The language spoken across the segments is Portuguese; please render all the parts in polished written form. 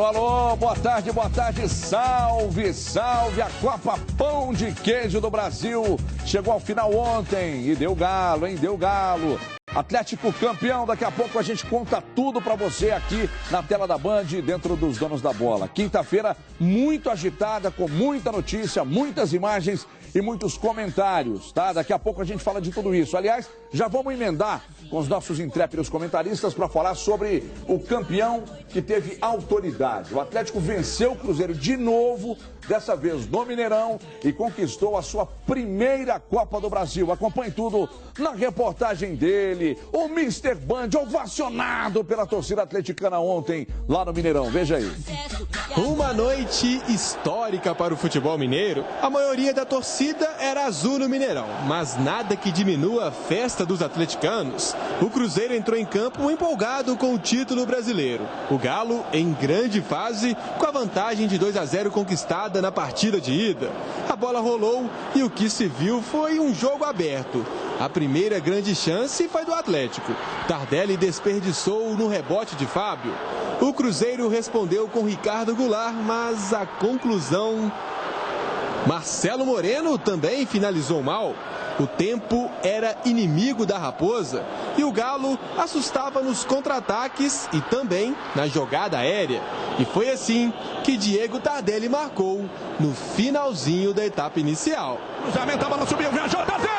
Alô, alô, boa tarde, salve, salve, a Copa Pão de Queijo do Brasil chegou ao final ontem e deu galo, hein, deu galo. Atlético campeão, daqui a pouco a gente conta tudo pra você aqui na tela da Band, dentro dos Donos da Bola. Quinta-feira muito agitada, com muita notícia, muitas imagens e muitos comentários, tá? Daqui a pouco a gente fala de tudo isso. Aliás, já vamos emendar com os nossos intrépidos comentaristas para falar sobre o campeão que teve autoridade. O Atlético venceu o Cruzeiro de novo, dessa vez no Mineirão, e conquistou a sua primeira Copa do Brasil. Acompanhe tudo na reportagem dele, o Mr. Band, ovacionado pela torcida atleticana ontem lá no Mineirão. Veja aí. Uma noite histórica para o futebol mineiro. A maioria da torcida era azul no Mineirão, mas nada que diminua a festa dos atleticanos. O Cruzeiro entrou em campo empolgado com o título brasileiro. O Galo em grande fase, com a vantagem de 2-0 conquistada na partida de ida. A bola rolou e o que se viu foi um jogo aberto. A primeira grande chance foi do Atlético. Tardelli desperdiçou no rebote de Fábio. O Cruzeiro respondeu com Ricardo Goulart, mas a conclusão... Marcelo Moreno também finalizou mal. O tempo era inimigo da Raposa e o Galo assustava nos contra-ataques e também na jogada aérea. E foi assim que Diego Tardelli marcou no finalzinho da etapa inicial. Cruzamento, a bola subiu, viajou, Tardelli!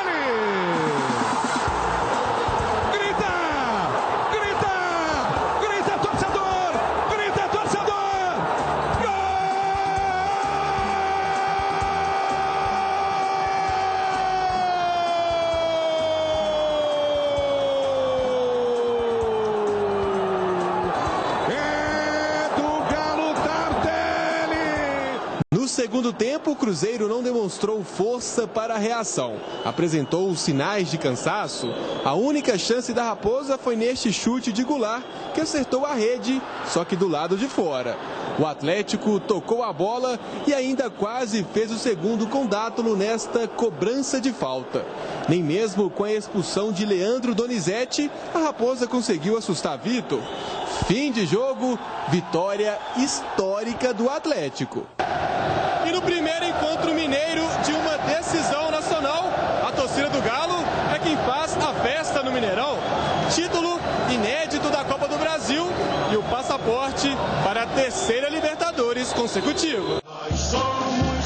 No segundo tempo, o Cruzeiro não demonstrou força para a reação. Apresentou sinais de cansaço. A única chance da Raposa foi neste chute de Goulart, que acertou a rede, só que do lado de fora. O Atlético tocou a bola e ainda quase fez o segundo com Dátulo nesta cobrança de falta. Nem mesmo com a expulsão de Leandro Donizete, a Raposa conseguiu assustar Vitor. Fim de jogo, vitória histórica do Atlético. E no primeiro encontro mineiro de uma decisão nacional, a torcida do Galo é quem faz a festa no Mineirão. Título inédito da Copa do Brasil e o passaporte para a terceira Libertadores consecutiva. Nós somos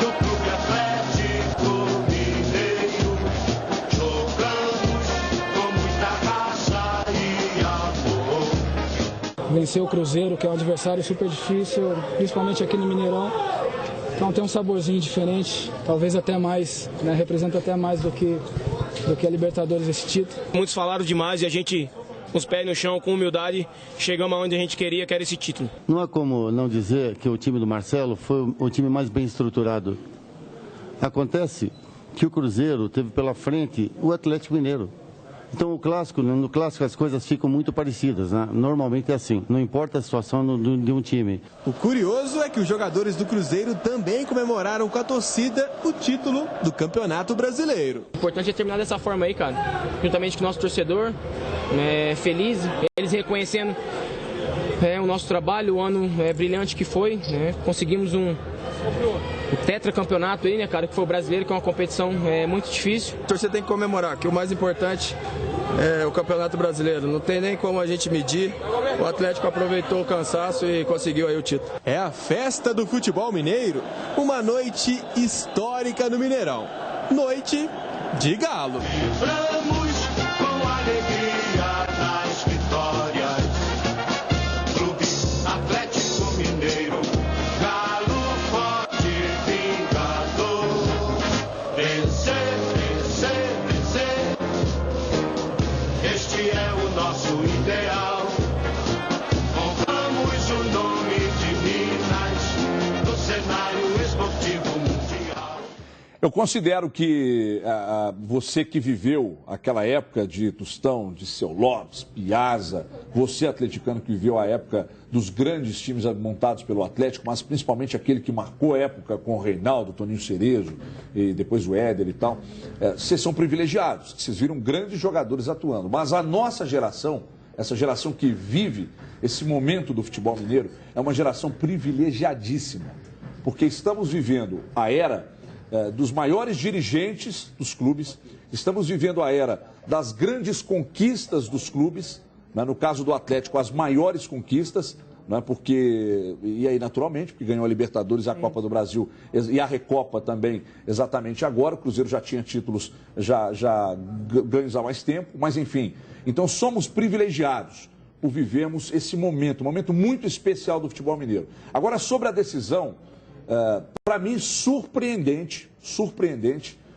do Clube Atlético Mineiro, jogamos com muita raça e amor. Vencer o Cruzeiro, que é um adversário super difícil, principalmente aqui no Mineirão. Então tem um saborzinho diferente, talvez até mais, né? Representa até mais do que a Libertadores esse título. Muitos falaram demais e a gente, com os pés no chão, com humildade, chegamos aonde a gente queria, que era esse título. Não há como não dizer que o time do Marcelo foi o time mais bem estruturado. Acontece que o Cruzeiro teve pela frente o Atlético Mineiro. Então no clássico as coisas ficam muito parecidas, né? Normalmente é assim, não importa a situação de um time. O curioso é que os jogadores do Cruzeiro também comemoraram com a torcida o título do Campeonato Brasileiro. O importante é terminar dessa forma aí, cara. Juntamente com o nosso torcedor, feliz, eles reconhecendo o nosso trabalho, o ano brilhante que foi, né? Conseguimos o tetracampeonato aí, né, cara, que foi o brasileiro, que é uma competição muito difícil. A torcida tem que comemorar, que o mais importante é o Campeonato Brasileiro. Não tem nem como a gente medir. O Atlético aproveitou o cansaço e conseguiu aí o título. É a festa do futebol mineiro, uma noite histórica no Mineirão. Noite de Galo. Vibramos com alegria nas vitórias. Clube Atlético Mineiro, Galo forte vingador. Vencer, vencer, vencer. Este é o nosso ideal. Honramos o nome de Minas no cenário esportivo mundial. Eu considero que você que viveu aquela época de Tostão, de Seu Lopes, Piazza, você atleticano que viveu a época dos grandes times montados pelo Atlético, mas principalmente aquele que marcou a época com o Reinaldo, Toninho Cerezo e depois o Éder e tal, vocês são privilegiados, vocês viram grandes jogadores atuando, mas a nossa geração essa geração que vive esse momento do futebol mineiro, é uma geração privilegiadíssima, porque estamos vivendo a era dos maiores dirigentes dos clubes, estamos vivendo a era das grandes conquistas dos clubes, né? No caso do Atlético, as maiores conquistas, né? Porque, e aí naturalmente, porque ganhou a Libertadores, a Copa do Brasil e a Recopa também exatamente agora, o Cruzeiro já tinha títulos já ganhos há mais tempo, mas enfim, então somos privilegiados por vivermos esse momento, um momento muito especial do futebol mineiro. Agora, sobre a decisão, para mim, surpreendente.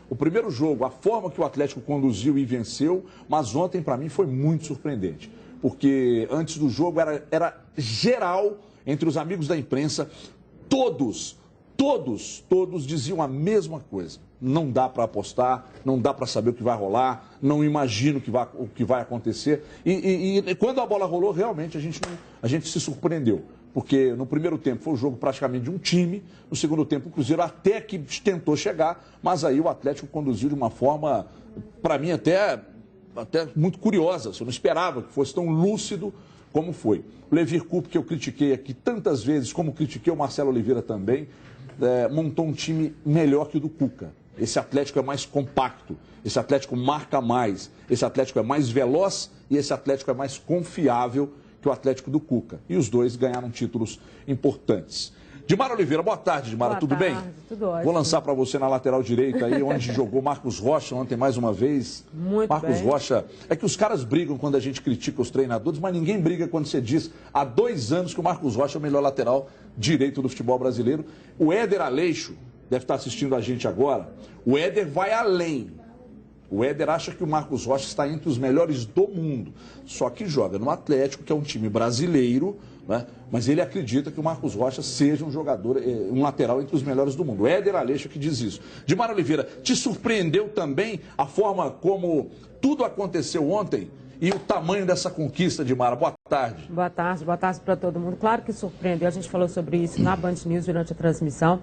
O primeiro jogo, a forma que o Atlético conduziu e venceu, mas ontem, para mim, foi muito surpreendente. Porque antes do jogo era geral, entre os amigos da imprensa, todos diziam a mesma coisa. Não dá para apostar, não dá para saber o que vai rolar, não imagino o que vai acontecer. E quando a bola rolou, realmente a gente se surpreendeu. Porque no primeiro tempo foi o jogo praticamente de um time, no segundo tempo o Cruzeiro até que tentou chegar, mas aí o Atlético conduziu de uma forma, para mim, até muito curiosa. Eu não esperava que fosse tão lúcido como foi. O Levir Coupe, que eu critiquei aqui tantas vezes, como critiquei o Marcelo Oliveira também, montou um time melhor que o do Cuca. Esse Atlético é mais compacto, esse Atlético marca mais, esse Atlético é mais veloz e esse Atlético é mais confiável que o Atlético do Cuca. E os dois ganharam títulos importantes. Dimara Oliveira, boa tarde, Dimara, tudo bem? Tudo ótimo. Vou lançar para você na lateral direita aí, onde jogou Marcos Rocha ontem mais uma vez. Muito Marcos bem. Rocha, é que os caras brigam quando a gente critica os treinadores, mas ninguém briga quando você diz há 2 anos que o Marcos Rocha é o melhor lateral direito do futebol brasileiro. O Éder Aleixo deve estar assistindo a gente agora. O Éder vai além. O Éder acha que o Marcos Rocha está entre os melhores do mundo, só que joga no Atlético, que é um time brasileiro, né? Mas ele acredita que o Marcos Rocha seja um jogador, um lateral entre os melhores do mundo. O Éder Aleixo que diz isso. Dimara Oliveira, te surpreendeu também a forma como tudo aconteceu ontem e o tamanho dessa conquista, Dimara? Boa tarde. Boa tarde para todo mundo. Claro que surpreendeu, a gente falou sobre isso na Band News durante a transmissão.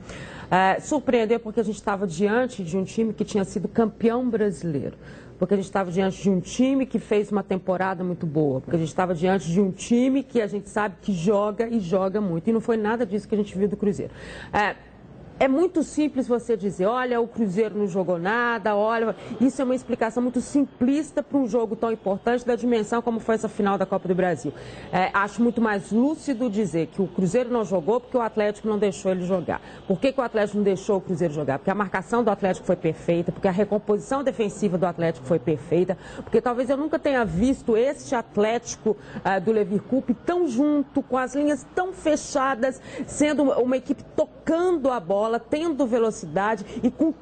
Surpreendeu porque a gente estava diante de um time que tinha sido campeão brasileiro. Porque a gente estava diante de um time que fez uma temporada muito boa. Porque a gente estava diante de um time que a gente sabe que joga e joga muito. E não foi nada disso que a gente viu do Cruzeiro. É muito simples você dizer, olha, o Cruzeiro não jogou nada, olha... Isso é uma explicação muito simplista para um jogo tão importante da dimensão como foi essa final da Copa do Brasil. Acho muito mais lúcido dizer que o Cruzeiro não jogou porque o Atlético não deixou ele jogar. Por que o Atlético não deixou o Cruzeiro jogar? Porque a marcação do Atlético foi perfeita, porque a recomposição defensiva do Atlético foi perfeita, porque talvez eu nunca tenha visto este Atlético do Levir Coupe tão junto, com as linhas tão fechadas, sendo uma equipe tocando a bola, tendo velocidade e com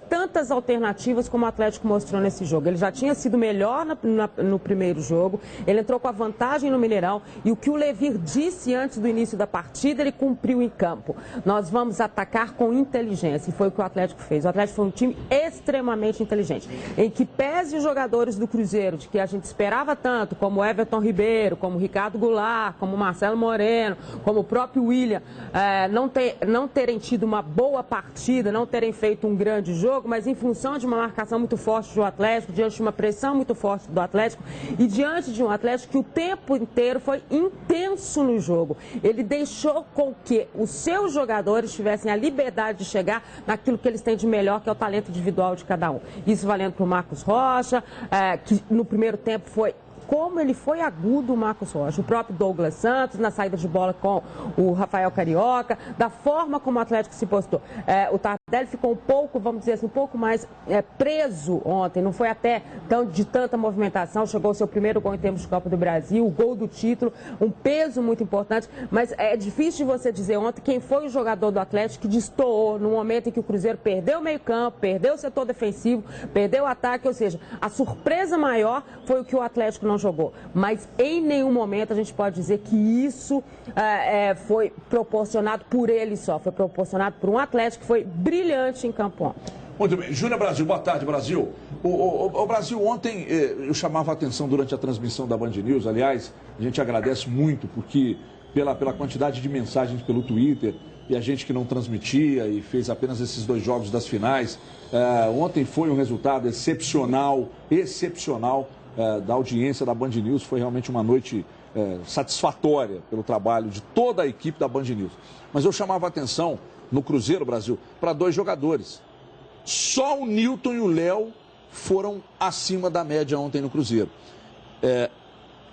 tantas alternativas como o Atlético mostrou nesse jogo. Ele já tinha sido melhor no primeiro jogo, ele entrou com a vantagem no Mineirão e o que o Levir disse antes do início da partida, ele cumpriu em campo. Nós vamos atacar com inteligência e foi o que o Atlético fez. O Atlético foi um time extremamente inteligente, em que pese os jogadores do Cruzeiro, de que a gente esperava tanto, como Everton Ribeiro, como Ricardo Goulart, como Marcelo Moreno, como o próprio William, não terem tido uma boa partida, não terem feito um grande jogo, mas em função de uma marcação muito forte do Atlético, diante de uma pressão muito forte do Atlético e diante de um Atlético que o tempo inteiro foi intenso no jogo. Ele deixou com que os seus jogadores tivessem a liberdade de chegar naquilo que eles têm de melhor, que é o talento individual de cada um. Isso valendo para o Marcos Rocha, que no primeiro tempo foi... Como ele foi agudo, o Marcos Rocha, o próprio Douglas Santos, na saída de bola com o Rafael Carioca, da forma como o Atlético se postou. O Tardelli ficou um pouco, vamos dizer assim, um pouco mais preso ontem, não foi até de tanta movimentação, chegou o seu primeiro gol em termos de Copa do Brasil, o gol do título, um peso muito importante, mas é difícil de você dizer ontem quem foi o jogador do Atlético que destoou no momento em que o Cruzeiro perdeu o meio-campo, perdeu o setor defensivo, perdeu o ataque, ou seja, a surpresa maior foi o que o Atlético não jogou, mas em nenhum momento a gente pode dizer que isso foi proporcionado por ele só, foi proporcionado por um Atlético que foi brilhante em campo ontem. Muito bem. Júnior Brasil, boa tarde, Brasil. O Brasil ontem, eu chamava a atenção durante a transmissão da Band News, aliás, a gente agradece muito porque pela quantidade de mensagens pelo Twitter e a gente que não transmitia e fez apenas esses 2 jogos das finais. Ontem foi um resultado excepcional, da audiência da Band News. Foi realmente uma noite satisfatória pelo trabalho de toda a equipe da Band News. Mas eu chamava a atenção no Cruzeiro, Brasil, para 2 jogadores. Só o Nilton e o Léo foram acima da média ontem no Cruzeiro.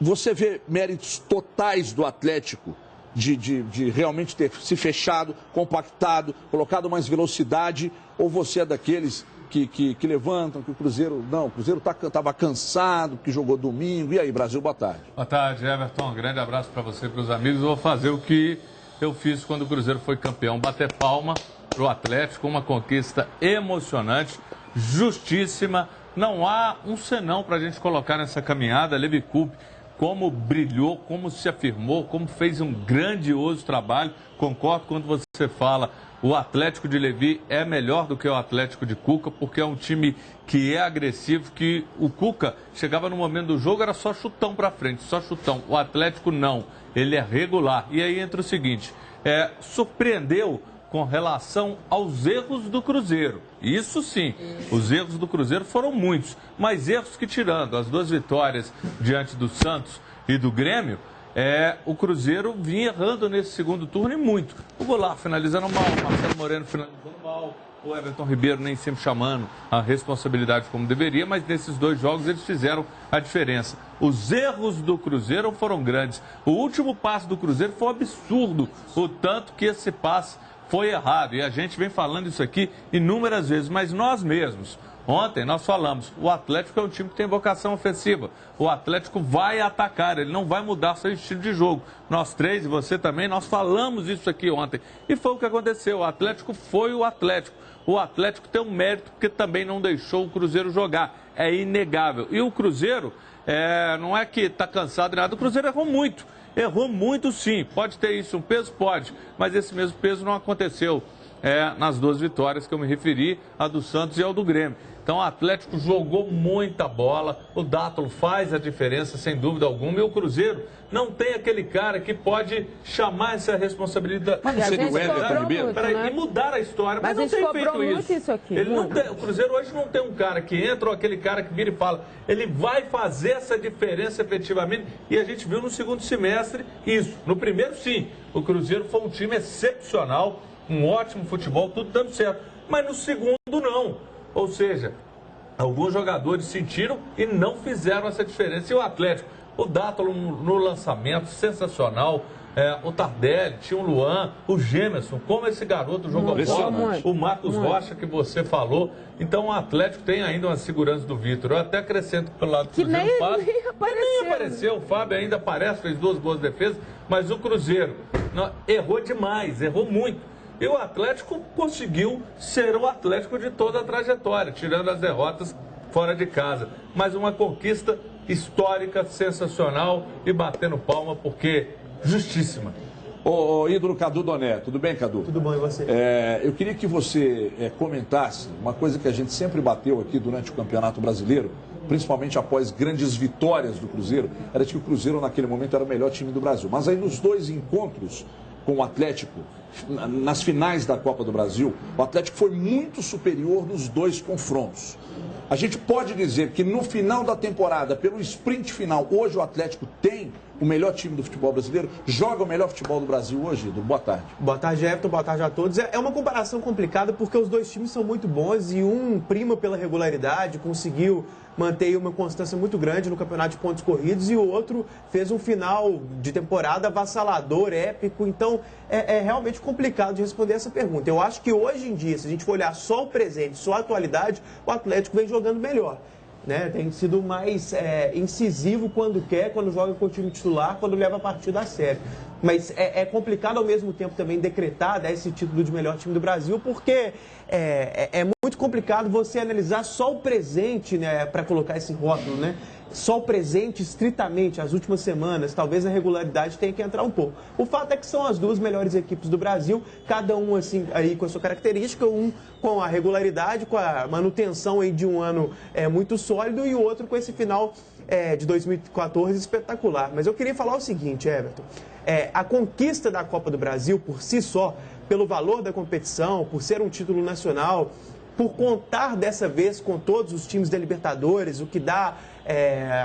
Você vê méritos totais do Atlético de realmente ter se fechado, compactado, colocado mais velocidade, ou você é daqueles que levantam, que o Cruzeiro... Não, o Cruzeiro estava cansado, que jogou domingo. E aí, Brasil, boa tarde. Boa tarde, Everton. Um grande abraço para você e para os amigos. Eu vou fazer o que eu fiz quando o Cruzeiro foi campeão. Bater palma para o Atlético, uma conquista emocionante, justíssima. Não há um senão para a gente colocar nessa caminhada. Levi Coupe, como brilhou, como se afirmou, como fez um grandioso trabalho. Concordo quando você fala, o Atlético de Levi é melhor do que o Atlético de Cuca, porque é um time que é agressivo, que o Cuca chegava no momento do jogo, era só chutão para frente, só chutão. O Atlético não, ele é regular. E aí entra o seguinte, surpreendeu com relação aos erros do Cruzeiro. Isso sim, os erros do Cruzeiro foram muitos, mas erros que, tirando as 2 vitórias diante do Santos e do Grêmio, o Cruzeiro vinha errando nesse segundo turno e muito. O Goulart finalizando mal, o Marcelo Moreno finalizando mal, o Everton Ribeiro nem sempre chamando a responsabilidade como deveria, mas nesses 2 jogos eles fizeram a diferença. Os erros do Cruzeiro foram grandes. O último passe do Cruzeiro foi um absurdo, o tanto que esse passe foi errado, e a gente vem falando isso aqui inúmeras vezes, mas nós mesmos, ontem nós falamos, o Atlético é um time que tem vocação ofensiva, o Atlético vai atacar, ele não vai mudar seu estilo de jogo. Nós 3 e você também, nós falamos isso aqui ontem, e foi o que aconteceu, o Atlético foi o Atlético. O Atlético tem um mérito porque também não deixou o Cruzeiro jogar, é inegável. E o Cruzeiro, não é que está cansado de nada, o Cruzeiro errou muito sim, pode ter isso um peso? Pode, mas esse mesmo peso não aconteceu nas 2 vitórias que eu me referi, a do Santos e a do Grêmio. Então o Atlético jogou muita bola, o Dátulo faz a diferença sem dúvida alguma, e o Cruzeiro não tem aquele cara que pode chamar essa responsabilidade. Mas seria o Everton Ribeiro? E mudar a história, mas não tem feito isso. Aqui, o Cruzeiro hoje não tem um cara que entra ou aquele cara que vira e fala, ele vai fazer essa diferença efetivamente, e a gente viu no segundo semestre isso. No primeiro sim, o Cruzeiro foi um time excepcional, um ótimo futebol, tudo dando certo, mas no segundo não. Ou seja, alguns jogadores sentiram e não fizeram essa diferença. E o Atlético, o Dátulo no lançamento, sensacional. O Tardelli, tinha o Luan, o Gemerson, como esse garoto jogou bola. O Marcos Rocha, que você falou. Então o Atlético tem ainda uma segurança do Vitor. Eu até acrescento pelo lado do Cruzeiro. Nem apareceu. O Fábio ainda aparece, fez 2 boas defesas. Mas o Cruzeiro errou demais, errou muito. E o Atlético conseguiu ser o Atlético de toda a trajetória, tirando as derrotas fora de casa. Mas uma conquista histórica, sensacional, e batendo palma, porque justíssima. Ô ídolo Cadu Doné, tudo bem, Cadu? Tudo bom, e você? Eu queria que você comentasse uma coisa que a gente sempre bateu aqui durante o Campeonato Brasileiro, principalmente após grandes vitórias do Cruzeiro, era de que o Cruzeiro naquele momento era o melhor time do Brasil. Mas aí nos 2 encontros com o Atlético, nas finais da Copa do Brasil, o Atlético foi muito superior nos 2 confrontos. A gente pode dizer que no final da temporada, pelo sprint final, hoje o Atlético tem o melhor time do futebol brasileiro, joga o melhor futebol do Brasil hoje, Edu? Boa tarde. Boa tarde, Everton, boa tarde a todos. É uma comparação complicada porque os 2 times são muito bons e um prima pela regularidade, conseguiu manter uma constância muito grande no campeonato de pontos corridos, e o outro fez um final de temporada avassalador, épico. Então é realmente complicado de responder essa pergunta. Eu acho que hoje em dia, se a gente for olhar só o presente, só a atualidade, o Atlético vem jogando melhor. Tem sido mais incisivo quando quer, quando joga com o time titular, quando leva a partida a sério. Mas é complicado ao mesmo tempo também decretar, esse título de melhor time do Brasil, porque é muito complicado você analisar só o presente, para colocar esse rótulo, Só o presente estritamente, as últimas semanas, talvez a regularidade tenha que entrar um pouco. O fato é que são as 2 melhores equipes do Brasil, cada um assim, aí com a sua característica, um com a regularidade, com a manutenção aí de um ano muito sólido, e o outro com esse final de 2014 espetacular. Mas eu queria falar o seguinte, Everton, a conquista da Copa do Brasil por si só, pelo valor da competição, por ser um título nacional, por contar dessa vez com todos os times da Libertadores, o que dá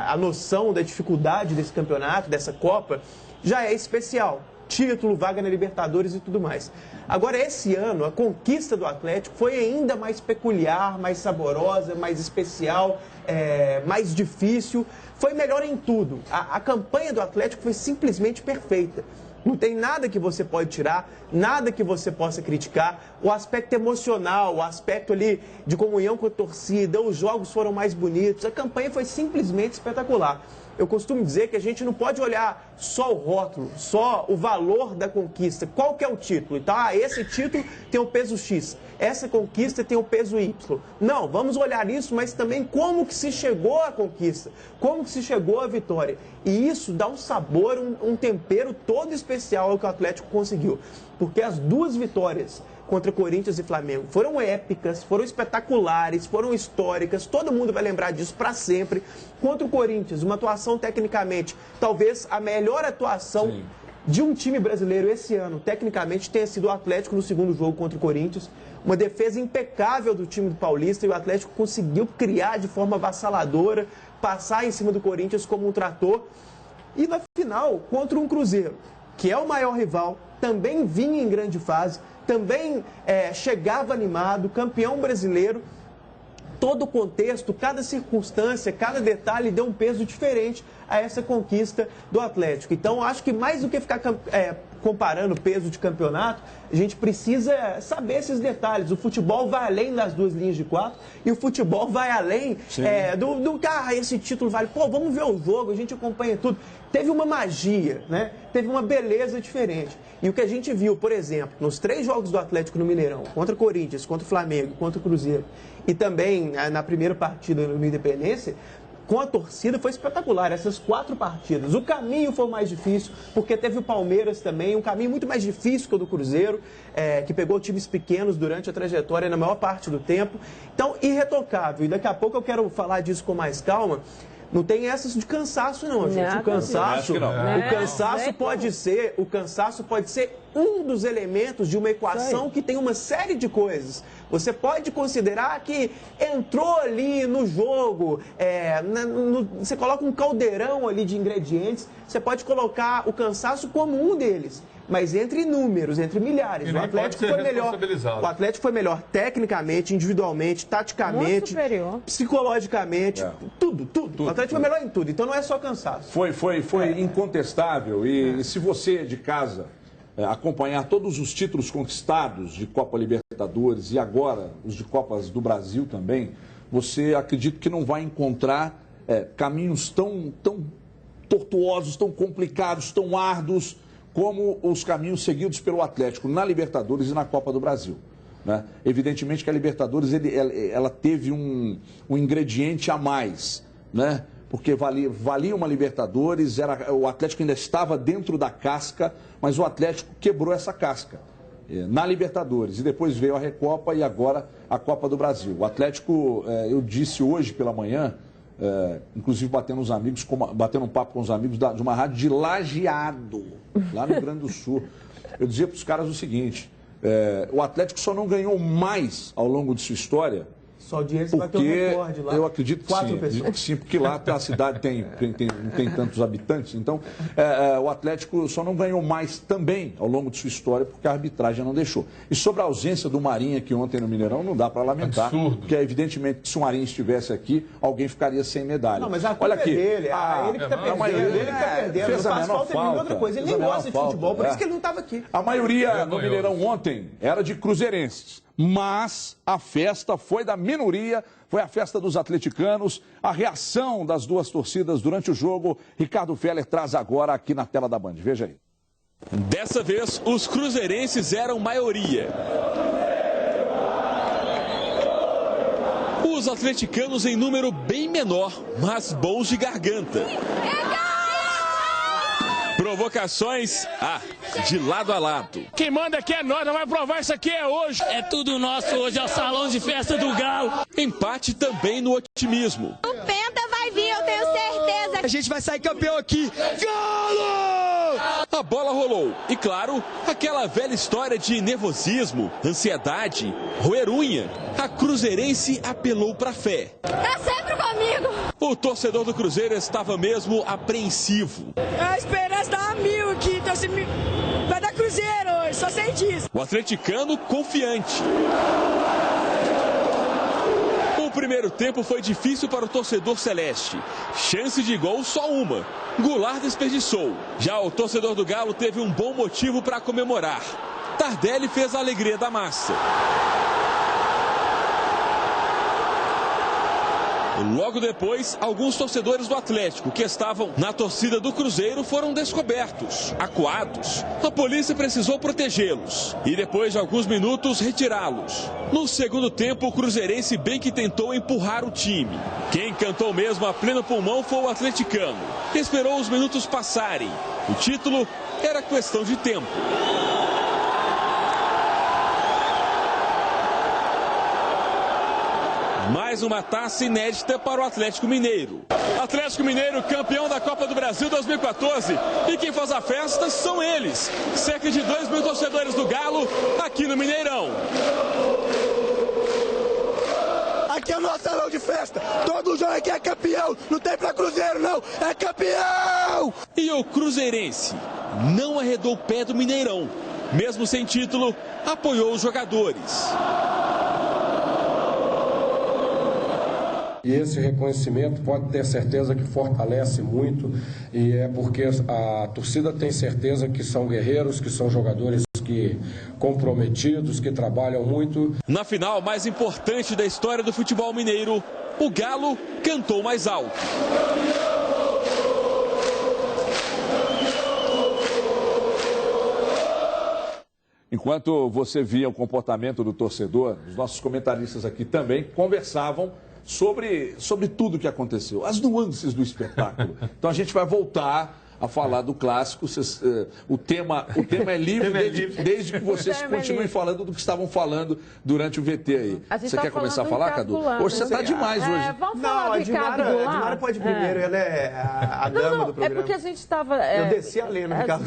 a noção da dificuldade desse campeonato, dessa Copa, já é especial. Título, vaga na Libertadores e tudo mais. Agora, esse ano, a conquista do Atlético foi ainda mais peculiar, mais saborosa, mais especial, mais difícil. Foi melhor em tudo. A campanha do Atlético foi simplesmente perfeita. Não tem nada que você pode tirar, nada que você possa criticar. O aspecto emocional, o aspecto ali de comunhão com a torcida, os jogos foram mais bonitos. A campanha foi simplesmente espetacular. Eu costumo dizer que a gente não pode olhar só o rótulo, só o valor da conquista. Qual que é o título? Então, esse título tem o peso X, essa conquista tem o peso Y. Não, vamos olhar isso, mas também como que se chegou à conquista, como que se chegou à vitória. E isso dá um sabor, um tempero todo especial ao que o Atlético conseguiu. Porque as duas vitórias contra Corinthians e Flamengo foram épicas, foram espetaculares, foram históricas, todo mundo vai lembrar disso para sempre. Contra o Corinthians, uma atuação tecnicamente, talvez a melhor atuação de um time brasileiro esse ano, tecnicamente, tenha sido o Atlético no segundo jogo contra o Corinthians. Uma defesa impecável do time do Paulista e o Atlético conseguiu criar de forma avassaladora, passar em cima do Corinthians como um trator. E na final, contra um Cruzeiro, que é o maior rival, também vinha em grande fase, também chegava animado, campeão brasileiro. Todo o contexto, cada circunstância, cada detalhe deu um peso diferente a essa conquista do Atlético. Então, acho que mais do que ficar comparando o peso de campeonato, a gente precisa saber esses detalhes. O futebol vai além das duas linhas de quatro e o futebol vai além do esse título vale. Pô, vamos ver o jogo, a gente acompanha tudo. Teve uma magia, né? Teve uma beleza diferente. E o que a gente viu, por exemplo, nos 3 jogos do Atlético no Mineirão, contra o Corinthians, contra o Flamengo, contra o Cruzeiro, e também na primeira partida no Independência, com a torcida foi espetacular, essas 4 partidas. O caminho foi mais difícil, porque teve o Palmeiras também, um caminho muito mais difícil que o do Cruzeiro, que pegou times pequenos durante a trajetória na maior parte do tempo. Então, irretocável. E daqui a pouco eu quero falar disso com mais calma. Não tem essas de cansaço, não, gente. O cansaço pode ser um dos elementos de uma equação que tem uma série de coisas. Você pode considerar que entrou ali no jogo, você coloca um caldeirão ali de ingredientes, você pode colocar o cansaço como um deles. Mas entre números, entre milhares, o Atlético foi melhor. O Atlético foi melhor tecnicamente, individualmente, taticamente, psicologicamente, tudo. O Atlético foi melhor em tudo, então não é só cansaço. Foi incontestável. E se você de casa acompanhar todos os títulos conquistados de Copa Libertadores e agora os de Copas do Brasil também, você acredita que não vai encontrar caminhos tão tortuosos, tão complicados, tão árduos como os caminhos seguidos pelo Atlético na Libertadores e na Copa do Brasil. Né? Evidentemente que a Libertadores ela teve um ingrediente a mais, né? Porque valia uma Libertadores, o Atlético ainda estava dentro da casca, mas o Atlético quebrou essa casca na Libertadores. E depois veio a Recopa e agora a Copa do Brasil. O Atlético, eu disse hoje pela manhã, inclusive batendo um papo com os amigos de uma rádio de Lajeado, lá no Rio Grande do Sul. Eu dizia para os caras o seguinte, o Atlético só não ganhou mais ao longo de sua história, só audiência vai ter um recorde lá. Eu acredito que sim, porque lá a cidade não tem tantos habitantes. Então, o Atlético só não ganhou mais também ao longo de sua história porque a arbitragem não deixou. E sobre a ausência do Marinho aqui ontem no Mineirão, não dá para lamentar. Absurdo. Porque, evidentemente, se o Marinho estivesse aqui, alguém ficaria sem medalha. Não, mas a culpa é dele. Ele que está perdendo. Fez a menor falta. Outra coisa. Ele nem gosta de futebol, por isso que ele não estava aqui. A maioria no Mineirão ontem era de cruzeirenses. Mas a festa foi da minoria, foi a festa dos atleticanos, a reação das duas torcidas durante o jogo. Ricardo Feller traz agora aqui na tela da Band. Veja aí. Dessa vez, os cruzeirenses eram maioria. Os atleticanos em número bem menor, mas bons de garganta. Provocações, de lado a lado. Quem manda aqui é nós, não vai provar isso aqui hoje. É tudo nosso hoje, é o salão de festa do Galo. Empate também no otimismo. O Penta vai vir, eu tenho certeza. A gente vai sair campeão aqui. Galo! A bola rolou e, claro, aquela velha história de nervosismo, ansiedade, roer unha. A cruzeirense apelou para a fé. É sempre comigo. O torcedor do Cruzeiro estava mesmo apreensivo. A esperança dá 1000 aqui, então vai dar Cruzeiro hoje, só sei disso. O atleticano confiante. O primeiro tempo foi difícil para o torcedor celeste. Chance de gol só uma. Goulart desperdiçou. Já o torcedor do Galo teve um bom motivo para comemorar. Tardelli fez a alegria da massa. Logo depois, alguns torcedores do Atlético que estavam na torcida do Cruzeiro foram descobertos, acuados. A polícia precisou protegê-los e depois de alguns minutos retirá-los. No segundo tempo, o cruzeirense bem que tentou empurrar o time. Quem cantou mesmo a pleno pulmão foi o atleticano. Esperou os minutos passarem. O título era questão de tempo. Mais uma taça inédita para o Atlético Mineiro. Atlético Mineiro, campeão da Copa do Brasil 2014. E quem faz a festa são eles. Cerca de 2.000 torcedores do Galo aqui no Mineirão. Aqui é o nosso salão de festa. Todo jogo aqui é campeão. Não tem pra Cruzeiro, não. É campeão! E o cruzeirense não arredou o pé do Mineirão. Mesmo sem título, apoiou os jogadores. E esse reconhecimento pode ter certeza que fortalece muito, e é porque a torcida tem certeza que são guerreiros, que são jogadores comprometidos, que trabalham muito. Na final mais importante da história do futebol mineiro, o Galo cantou mais alto. Enquanto você via o comportamento do torcedor, os nossos comentaristas aqui também conversavam sobre tudo que aconteceu, as nuances do espetáculo. Então a gente vai voltar a falar do clássico. O tema é livre desde que vocês continuem falando do que estavam falando durante o VT aí. Você quer começar a falar, Cadu? Hoje você está demais hoje. Vamos falar do Ricardo Goulart? A Dimara pode ir primeiro, ela é a dama do programa. É porque a gente estava... Eu desci a lenha no Ricardo.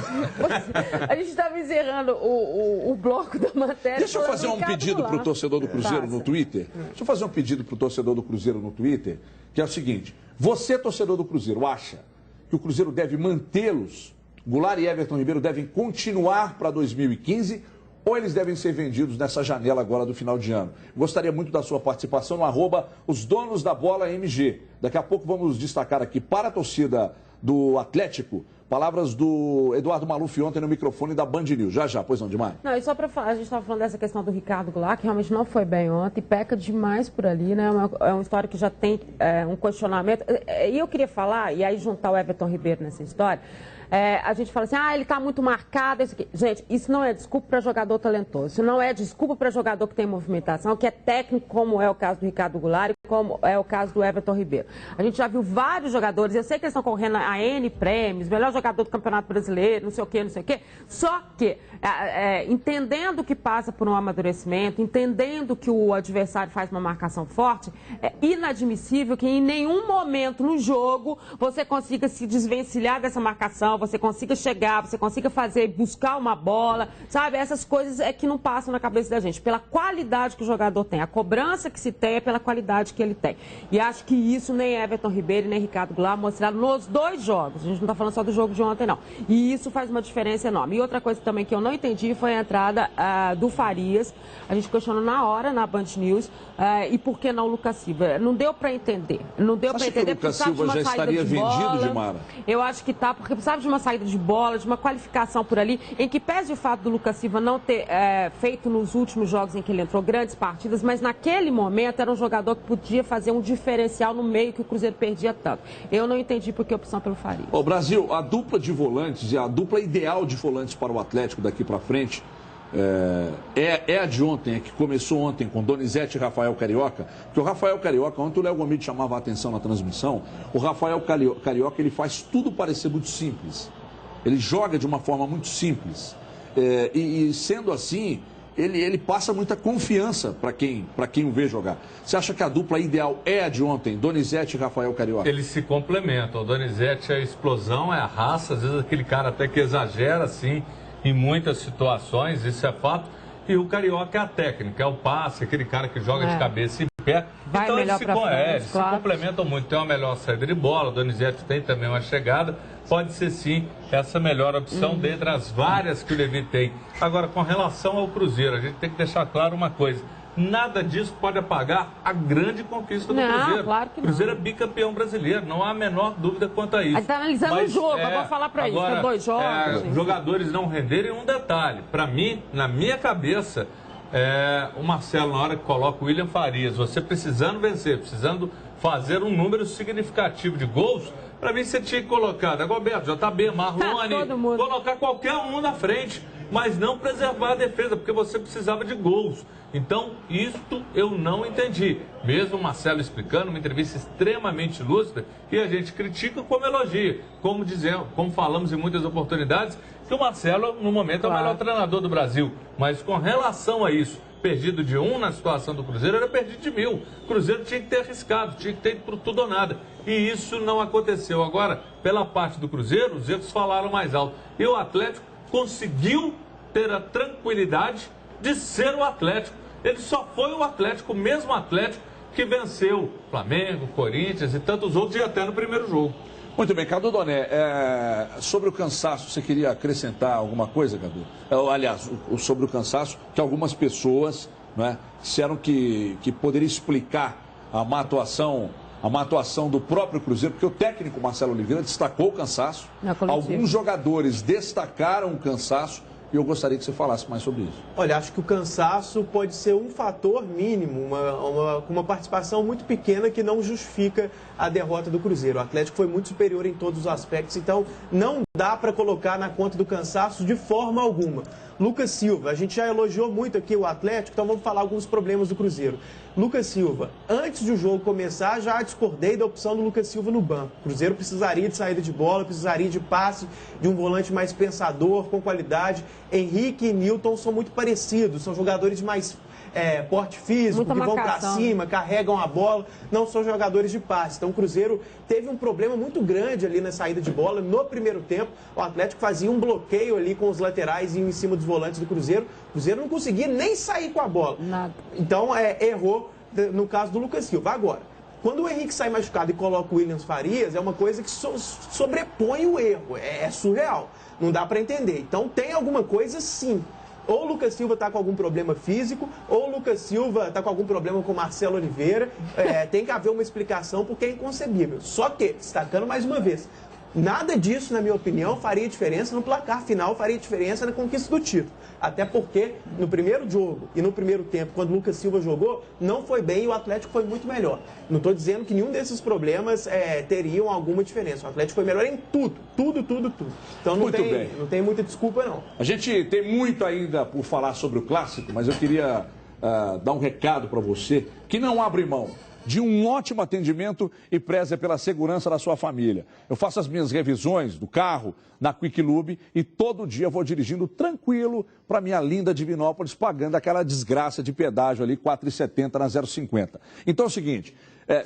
A gente estava encerrando o bloco da matéria. Deixa eu fazer um pedido para o torcedor do Cruzeiro no Twitter. Deixa eu fazer um pedido para o torcedor do Cruzeiro no Twitter, que é o seguinte: você, torcedor do Cruzeiro, acha que o Cruzeiro deve mantê-los, Goulart e Everton Ribeiro devem continuar para 2015, ou eles devem ser vendidos nessa janela agora do final de ano? Gostaria muito da sua participação no @osdonosdabolamg. Daqui a pouco vamos destacar aqui para a torcida do Atlético palavras do Eduardo Maluf ontem no microfone da Band News. Já, pois não, demais. Não, e só para falar, a gente estava falando dessa questão do Ricardo Goulart, que realmente não foi bem ontem, peca demais por ali, né? É uma história que já tem um questionamento. E eu queria falar, e aí juntar o Everton Ribeiro nessa história, a gente fala assim, ele está muito marcado, isso aqui. Gente, isso não é desculpa para jogador talentoso, isso não é desculpa para jogador que tem movimentação, que é técnico, como é o caso do Ricardo Goulart e como é o caso do Everton Ribeiro. A gente já viu vários jogadores, eu sei que eles estão correndo a N prêmios, melhor jogador do Campeonato Brasileiro, não sei o quê, só que entendendo que passa por um amadurecimento, entendendo que o adversário faz uma marcação forte, é inadmissível que em nenhum momento no jogo você consiga se desvencilhar dessa marcação, você consiga chegar, você consiga buscar uma bola, sabe? Essas coisas é que não passam na cabeça da gente, pela qualidade que o jogador tem, a cobrança que se tem é pela qualidade que ele tem. E acho que isso nem Everton Ribeiro nem Ricardo Goulart mostraram nos dois jogos, a gente não está falando só do jogo de ontem não, e isso faz uma diferença enorme. E outra coisa também que eu não entendi foi a entrada do Farias, a gente questionou na hora na Band News, e por que não o Lucas Silva? Não deu para entender, porque o Lucas Silva já estaria vendido, Dimara? Eu acho que tá, porque precisava de uma saída de bola, de uma qualificação por ali, em que pese o fato do Lucas Silva não ter feito nos últimos jogos em que ele entrou grandes partidas, mas naquele momento era um jogador que podia fazer um diferencial no meio que o Cruzeiro perdia tanto. Eu não entendi por que opção pelo Farias. Brasil, a dupla de volantes, a dupla ideal de volantes para o Atlético daqui para frente, é a de ontem, que começou ontem com Donizete e Rafael Carioca, porque o Rafael Carioca, ontem o Léo Gomide chamava a atenção na transmissão, o Rafael Carioca ele faz tudo parecer muito simples, ele joga de uma forma muito simples, e sendo assim, ele passa muita confiança para quem o vê jogar. Você acha que a dupla ideal é a de ontem, Donizete e Rafael Carioca? Eles se complementam. O Donizete é a explosão, é a raça, às vezes aquele cara até que exagera, assim, em muitas situações, isso é fato. E o Carioca é a técnica, é o passe, aquele cara que joga de cabeça em pé. Vai então melhor eles se complementam muito. Tem uma melhor saída de bola, o Donizete tem também uma chegada. Pode ser sim essa melhor opção dentre as várias que o Levi tem. Agora, com relação ao Cruzeiro, a gente tem que deixar claro uma coisa. Nada disso pode apagar a grande conquista do Cruzeiro. Claro que o Cruzeiro é bicampeão brasileiro, não há a menor dúvida quanto a isso. Está analisando o jogo, eu vou falar para isso, é 2 jogos. Jogadores não renderem um detalhe. Para mim, na minha cabeça, o Marcelo, na hora que coloca o William Farias, você precisando vencer, precisando fazer um número significativo de gols, para mim você tinha que colocar Dagoberto, JB, Marlone, colocar qualquer um na frente, mas não preservar a defesa, porque você precisava de gols. Então, isto eu não entendi. Mesmo o Marcelo explicando, uma entrevista extremamente lúcida, e a gente critica como elogia. Como falamos em muitas oportunidades, que o Marcelo, no momento, é o melhor treinador do Brasil. Mas com relação a isso, perdido de 1 na situação do Cruzeiro, era perdido de 1000. O Cruzeiro tinha que ter arriscado, tinha que ter ido por tudo ou nada. E isso não aconteceu. Agora, pela parte do Cruzeiro, os erros falaram mais alto. E o Atlético conseguiu ter a tranquilidade de ser o Atlético. Ele só foi o Atlético, o mesmo Atlético que venceu Flamengo, Corinthians e tantos outros, e até no primeiro jogo. Muito bem, Cadu Doné, sobre o cansaço, você queria acrescentar alguma coisa, Cadu? Aliás, sobre o cansaço, que algumas pessoas, né, disseram que poderia explicar a má atuação do próprio Cruzeiro, porque o técnico Marcelo Oliveira destacou o cansaço, alguns jogadores destacaram o cansaço, e eu gostaria que você falasse mais sobre isso. Olha, acho que o cansaço pode ser um fator mínimo, uma participação muito pequena que não justifica a derrota do Cruzeiro. O Atlético foi muito superior em todos os aspectos, então não dá para colocar na conta do cansaço de forma alguma. Lucas Silva, a gente já elogiou muito aqui o Atlético, então vamos falar alguns problemas do Cruzeiro. Lucas Silva, antes do jogo começar, já discordei da opção do Lucas Silva no banco. O Cruzeiro precisaria de saída de bola, precisaria de passe, de um volante mais pensador, com qualidade. Henrique e Nilton são muito parecidos, são jogadores mais porte físico, que vão para cima, carregam a bola, não são jogadores de passe. Então o Cruzeiro teve um problema muito grande ali na saída de bola. No primeiro tempo, o Atlético fazia um bloqueio ali com os laterais e em cima dos volantes do Cruzeiro. O Cruzeiro não conseguia nem sair com a bola. Nada. Então errou no caso do Lucas Silva. Agora, quando o Henrique sai machucado e coloca o William Farias, é uma coisa que sobrepõe o erro. É surreal. Não dá para entender. Então tem alguma coisa sim. Ou o Lucas Silva está com algum problema físico, ou o Lucas Silva está com algum problema com o Marcelo Oliveira. Tem que haver uma explicação porque é inconcebível. Só que, destacando mais uma vez, nada disso, na minha opinião, faria diferença no placar final, faria diferença na conquista do título. Até porque no primeiro jogo e no primeiro tempo, quando o Lucas Silva jogou, não foi bem e o Atlético foi muito melhor. Não estou dizendo que nenhum desses problemas teriam alguma diferença. O Atlético foi melhor em tudo. Então não tem muita desculpa, não. A gente tem muito ainda por falar sobre o Clássico, mas eu queria dar um recado para você que não abre mão de um ótimo atendimento e preza pela segurança da sua família. Eu faço as minhas revisões do carro na Quick Lube e todo dia vou dirigindo tranquilo para minha linda Divinópolis, pagando aquela desgraça de pedágio ali, R$ 4,70 na 0,50. Então é o seguinte,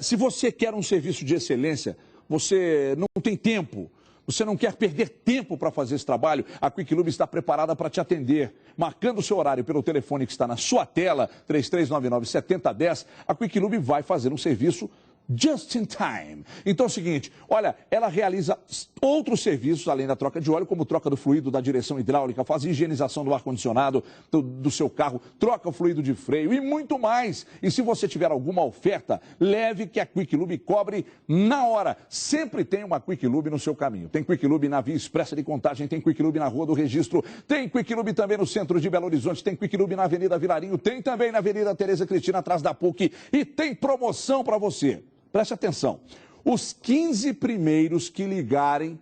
se você quer um serviço de excelência, você não tem tempo, você não quer perder tempo para fazer esse trabalho, a Quick Lube está preparada para te atender. Marcando o seu horário pelo telefone que está na sua tela, 3399-7010, a Quick Lube vai fazer um serviço just in time. Então é o seguinte, olha, ela realiza outros serviços além da troca de óleo, como troca do fluido da direção hidráulica, faz higienização do ar-condicionado do seu carro, troca o fluido de freio e muito mais. E se você tiver alguma oferta, leve que a Quick Lube cobre na hora. Sempre tem uma Quick Lube no seu caminho. Tem Quick Lube na Via Expressa de Contagem, tem Quick Lube na Rua do Registro, tem Quick Lube também no centro de Belo Horizonte, tem Quick Lube na Avenida Vilarinho, tem também na Avenida Tereza Cristina, atrás da PUC, e tem promoção para você. Preste atenção, os 15 primeiros que ligarem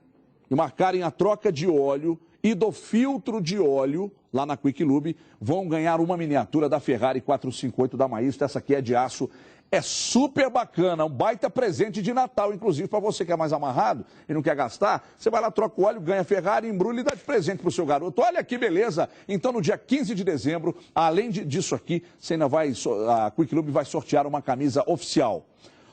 e marcarem a troca de óleo e do filtro de óleo, lá na Quick Lube, vão ganhar uma miniatura da Ferrari 458 da Maísta. Essa aqui é de aço. É super bacana, um baita presente de Natal, inclusive para você que é mais amarrado e não quer gastar, você vai lá, troca o óleo, ganha Ferrari, embrulha e dá de presente para o seu garoto. Olha que beleza! Então no dia 15 de dezembro, além disso aqui, você ainda a Quick Lube vai sortear uma camisa oficial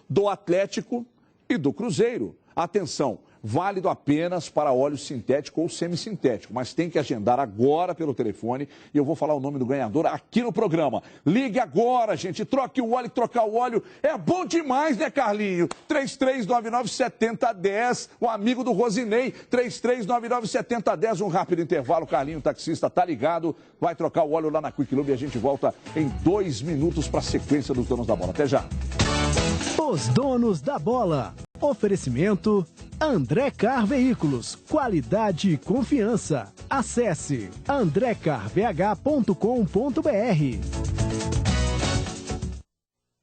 do Atlético e do Cruzeiro. Atenção! Válido apenas para óleo sintético ou semissintético, mas tem que agendar agora pelo telefone e eu vou falar o nome do ganhador aqui no programa. Ligue agora, gente, troque o óleo, trocar o óleo é bom demais, né, Carlinho? 3399-7010, o amigo do Rosinei, 3399-7010, um rápido intervalo, Carlinho, taxista, tá ligado, vai trocar o óleo lá na Quick Lube e a gente volta em 2 minutos para a sequência dos donos da bola. Até já. Os donos da bola. Oferecimento André Car Veículos, qualidade e confiança. Acesse andrecarvh.com.br.